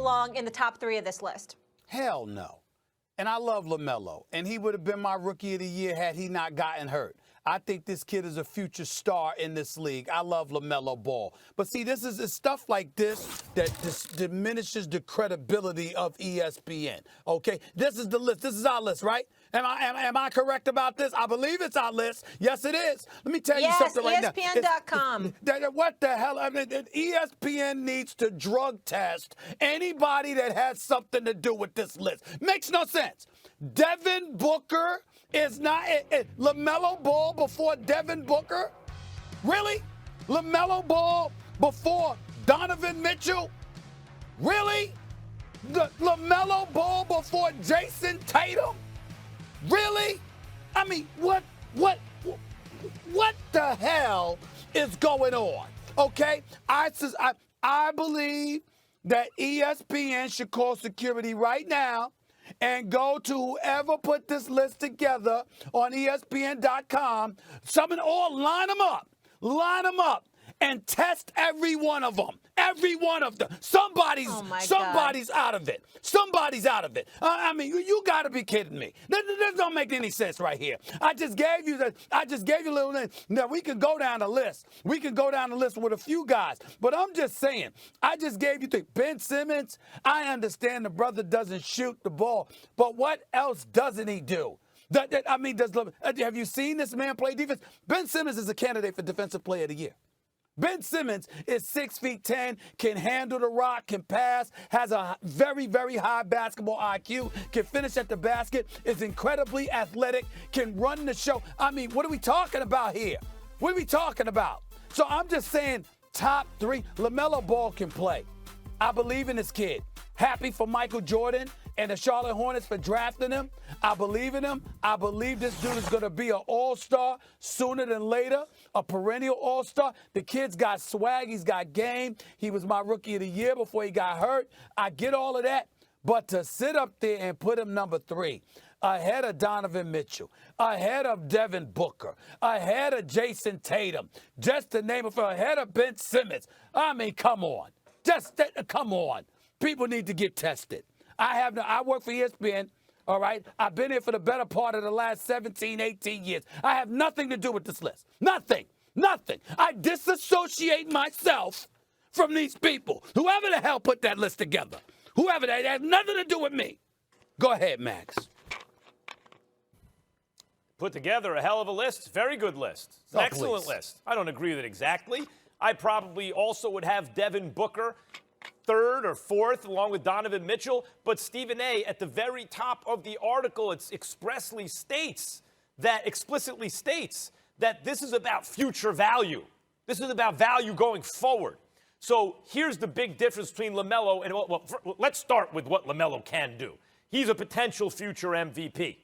belong in the top 3 of this list? Hell no. And I love Lamelo, and he would have been my rookie of the year had he not gotten hurt. I think this kid is a future star in this league. I love Lamelo Ball. But see, this is stuff like this that diminishes the credibility of ESPN. Okay? This is the list. This is our list, right? Am I correct about this? I believe it's our list. Yes, it is. Let me tell you something right now. Yes, ESPN.com. What the hell? I mean, ESPN needs to drug test anybody that has something to do with this list. Makes no sense. Devin Booker is not LaMelo Ball before Devin Booker? Really? LaMelo Ball before Donovan Mitchell? Really? LaMelo Ball before Jason Tatum? Really? I mean, what the hell is going on? Okay? I believe that ESPN should call security right now and go to whoever put this list together on ESPN.com, line them up, and test every one of them. Every one of them. Somebody's out of it. Somebody's out of it. I mean, you got to be kidding me. This don't make any sense right here. I just gave you a little thing. Now, we can go down the list. We can go down the list with a few guys. But I'm just saying, I just gave you Ben Simmons. I understand the brother doesn't shoot the ball. But what else doesn't he do? Have you seen this man play defense? Ben Simmons is a candidate for Defensive Player of the Year. Ben Simmons is 6'10", can handle the rock, can pass, has a very, very high basketball IQ, can finish at the basket, is incredibly athletic, can run the show. I mean, what are we talking about here? What are we talking about? So I'm just saying top 3. LaMelo Ball can play. I believe in this kid. Happy for Michael Jordan and the Charlotte Hornets for drafting him. I believe in him. I believe this dude is going to be an all-star sooner than later, a perennial all-star. The kid's got swag. He's got game. He was my rookie of the year before he got hurt. I get all of that. But to sit up there and put him number 3, ahead of Donovan Mitchell, ahead of Devin Booker, ahead of Jason Tatum, just to name it, ahead of Ben Simmons. I mean, come on. Come on. People need to get tested. I work for ESPN, all right? I've been here for the better part of the last 17, 18 years. I have nothing to do with this list. Nothing. I disassociate myself from these people. Whoever the hell put that list together. Whoever, that has nothing to do with me. Go ahead, Max. Put together a hell of a list. Very good list. It's an excellent list. I don't agree with it exactly. I probably also would have Devin Booker 3rd or 4th, along with Donovan Mitchell. But Stephen A., at the very top of the article, it explicitly states that this is about future value. This is about value going forward. So here's the big difference between LaMelo and, let's start with what LaMelo can do. He's a potential future MVP.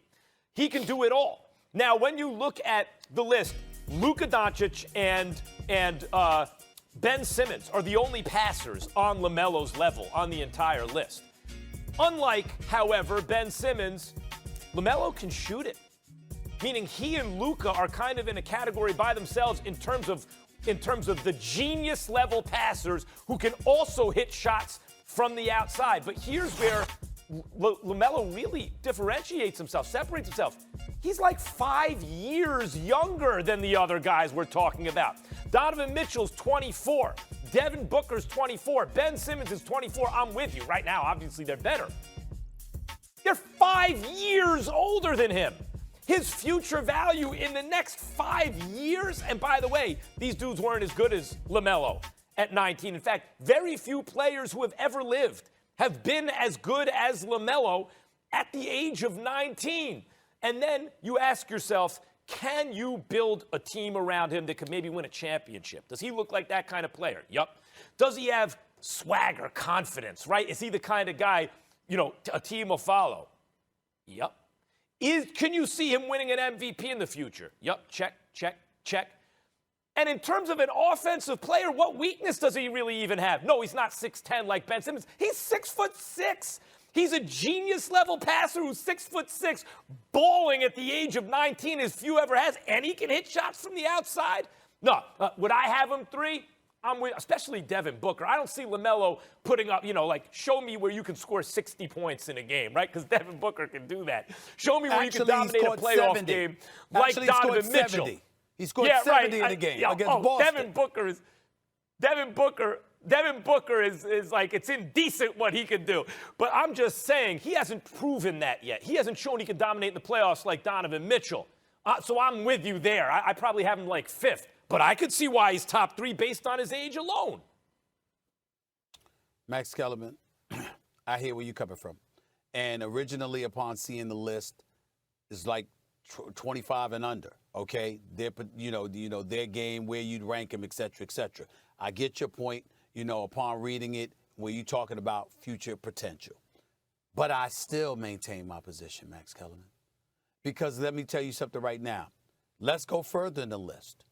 He can do it all. Now, when you look at the list, Luka Doncic and Ben Simmons are the only passers on LaMelo's level on the entire list. Unlike, however, Ben Simmons, LaMelo can shoot it. Meaning he and Luka are kind of in a category by themselves in terms of the genius level passers who can also hit shots from the outside. But here's where LaMelo really differentiates himself, separates himself. He's like 5 years younger than the other guys we're talking about. Donovan Mitchell's 24. Devin Booker's 24. Ben Simmons is 24. I'm with you. Right now, obviously, they're better. They're 5 years older than him. His future value in the next 5 years, and by the way, these dudes weren't as good as LaMelo at 19. In fact, very few players who have ever lived have been as good as LaMelo at the age of 19. And then you ask yourself, can you build a team around him that could maybe win a championship? Does he look like that kind of player? Yup. Does he have swagger, confidence, right? Is he the kind of guy, a team will follow? Yup. Can you see him winning an MVP in the future? Yup. Check, check, check. And in terms of an offensive player, what weakness does he really even have? No, he's not 6'10" like Ben Simmons. He's 6'6". He's a genius-level passer who's 6'6", balling at the age of 19 as few ever has, and he can hit shots from the outside. No, would I have him 3? I'm with, especially Devin Booker. I don't see Lamelo putting up, like, show me where you can score 60 points in a game, right? Because Devin Booker can do that. Show me where you can dominate a playoff 70. game like Donovan Mitchell. He scored 70 in the game against Boston. Devin Booker is like, it's indecent what he can do. But I'm just saying, he hasn't proven that yet. He hasn't shown he can dominate in the playoffs like Donovan Mitchell. So I'm with you there. I probably have him like 5th. But I could see why he's top 3 based on his age alone. Max Kellerman, I hear where you're coming from. And originally, upon seeing the list, it's like 25 and under, okay? Their game, where you'd rank them, et cetera, et cetera. I get your point, upon reading it, where you're talking about future potential. But I still maintain my position, Max Kellerman. Because let me tell you something right now. Let's go further in the list.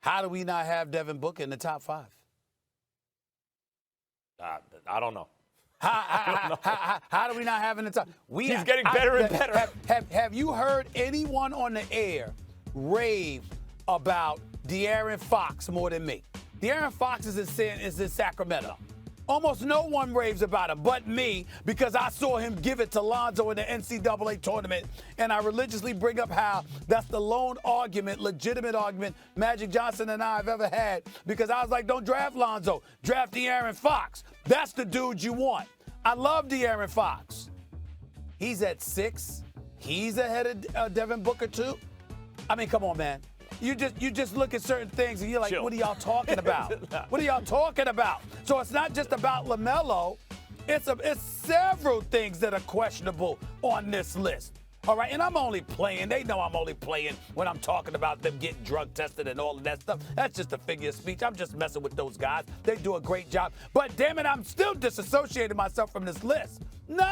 How do we not have Devin Booker in the top 5? I don't know. How do we not have him in the top? He's getting better and better. Have you heard anyone on the air rave about De'Aaron Fox more than me? De'Aaron Fox is in Sacramento. Almost no one raves about him but me, because I saw him give it to Lonzo in the NCAA tournament, and I religiously bring up how that's the lone argument, legitimate argument, Magic Johnson and I have ever had, because I was like, don't draft Lonzo, draft De'Aaron Fox. That's the dude you want. I love De'Aaron Fox. He's at 6. He's ahead of Devin Booker too. I mean, come on, man. You just look at certain things and you're like, what are y'all talking about? What are y'all talking about? So it's not just about Lamelo. It's several things that are questionable on this list. All right, and I'm only playing. They know I'm only playing when I'm talking about them getting drug tested and all of that stuff. That's just a figure of speech. I'm just messing with those guys. They do a great job. But damn it, I'm still disassociating myself from this list. Not